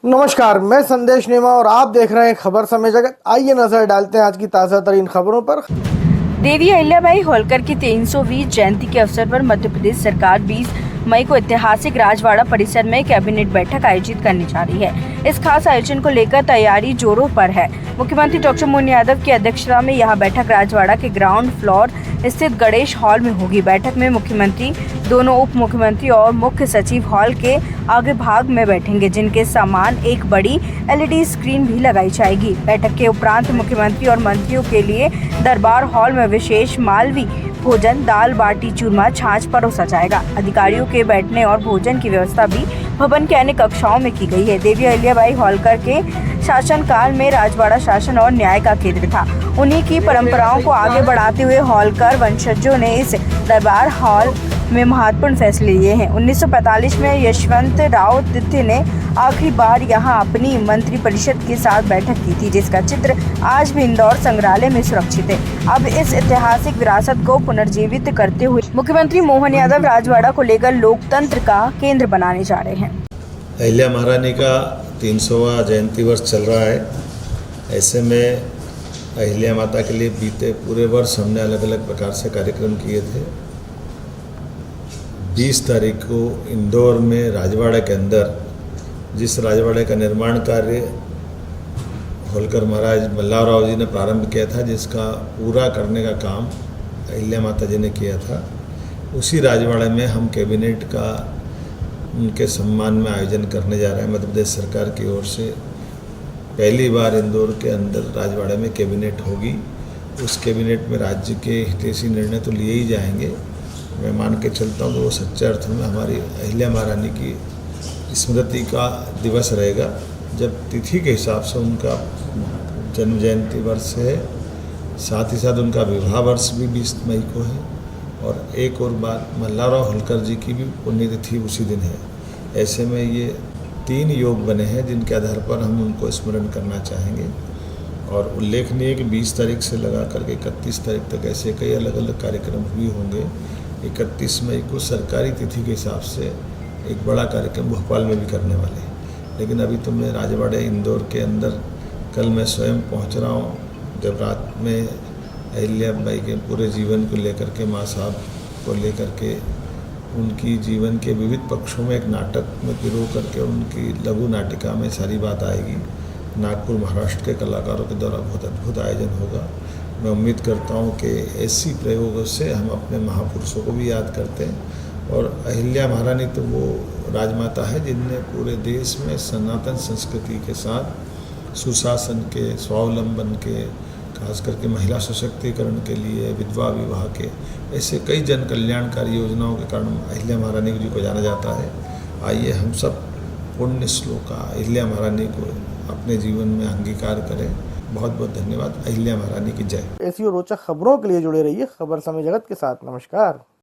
नमस्कार, मैं संदेश नेमा और आप देख रहे हैं खबर समय जगत। आइए नजर डालते हैं आज की ताजा तरीन खबरों पर। देवी अहिल्याबाई होलकर की 320 जयंती के अवसर पर मध्य प्रदेश सरकार 20 मई को ऐतिहासिक राजवाड़ा परिसर में कैबिनेट बैठक आयोजित करने जा रही है। इस खास आयोजन को लेकर तैयारी जोरों पर है। मुख्यमंत्री डॉक्टर मोहन यादव की अध्यक्षता में यह बैठक राजवाड़ा के ग्राउंड फ्लोर स्थित गणेश हॉल में होगी। बैठक में मुख्यमंत्री, दोनों उप मुख्यमंत्री और मुख्य सचिव हॉल के आगे भाग में बैठेंगे, जिनके समान एक बड़ी LED स्क्रीन भी लगाई जाएगी। बैठक के उपरांत मुख्यमंत्री और मंत्रियों के लिए दरबार हॉल में विशेष मालवी भोजन, दाल बाटी चूरमा, छाछ परोसा जाएगा। अधिकारियों के बैठने और भोजन की व्यवस्था भी भवन के अन्य कक्षाओं में की गई है। देवी अहिल्याबाई होलकर के शासनकाल में राजवाड़ा शासन और न्याय का केंद्र था। उन्हीं की परंपराओं को आगे बढ़ाते हुए होलकर वंशजों ने इस दरबार हॉल में महत्वपूर्ण फैसले लिए हैं। 1945 में यशवंतराव तिथि ने आखिरी बार यहां अपनी मंत्रिपरिषद के साथ बैठक की थी, जिसका चित्र आज भी इंदौर संग्रहालय में सुरक्षित है। अब इस ऐतिहासिक विरासत को पुनर्जीवित करते हुए मुख्यमंत्री मोहन यादव राजवाड़ा को लेकर लोकतंत्र का केंद्र बनाने जा रहे हैं। अहिल्या महारानी का 300वां जयंती वर्ष चल रहा है। ऐसे में अहिल्या माता के लिए बीते पूरे वर्ष हमने अलग अलग प्रकार से कार्यक्रम किए थे। 20 तारीख को इंदौर में राजवाड़ा के अंदर जिस राजवाड़े का निर्माण कार्य होलकर महाराज बल्लावराव जी ने प्रारंभ किया था, जिसका पूरा करने का काम अहिल्या माता जी ने किया था, उसी राजवाड़े में हम कैबिनेट का उनके सम्मान में आयोजन करने जा रहे हैं। मध्य प्रदेश सरकार की ओर से पहली बार इंदौर के अंदर राजवाड़े में कैबिनेट होगी। उस कैबिनेट में राज्य के हितैषी निर्णय तो लिए ही जाएंगे। मैं मान के चलता हूँ कि वो सच्चे अर्थ में हमारी अहिल्या महारानी की स्मृति का दिवस रहेगा, जब तिथि के हिसाब से उनका जन्म जयंती वर्ष है, साथ ही साथ उनका विवाह वर्ष भी 20 मई को है, और एक और बात मल्हारराव होलकर जी की भी पुण्यतिथि उसी दिन है। ऐसे में ये 3 योग बने हैं जिनके आधार पर हम उनको स्मरण करना चाहेंगे। और उल्लेखनीय है कि 20 तारीख से लगा करके 31 तारीख तक ऐसे कई अलग अलग कार्यक्रम भी होंगे। 31 मई को सरकारी तिथि के हिसाब से एक बड़ा कार्यक्रम भोपाल में भी करने वाले हैं। लेकिन अभी तो मैं राजवाड़े इंदौर के अंदर कल मैं स्वयं पहुंच रहा हूं। जब रात में अहिल्याबाई के पूरे जीवन को लेकर के, माँ साहब को लेकर के, उनकी जीवन के विविध पक्षों में एक नाटक में पिरो करके उनकी लघु नाटिका में सारी बात आएगी। नागपुर महाराष्ट्र के कलाकारों के द्वारा बहुत अद्भुत आयोजन होगा। मैं उम्मीद करता हूं कि ऐसी प्रयोगों से हम अपने महापुरुषों को भी याद करते हैं। और अहिल्या महारानी तो वो राजमाता है जिनने पूरे देश में सनातन संस्कृति के साथ सुशासन के, स्वावलंबन के, खास करके महिला सशक्तिकरण के लिए, विधवा विवाह के, ऐसे कई जन कल्याणकारी योजनाओं के कारण अहिल्या महारानी जी को जाना जाता है। आइए हम सब पुण्य श्लोका अहिल्या महारानी को अपने जीवन में अंगीकार करें। बहुत बहुत धन्यवाद। अहिल्या महारानी की जय। ऐसी और रोचक खबरों के लिए जुड़े रहिए खबर समय जगत के साथ। नमस्कार।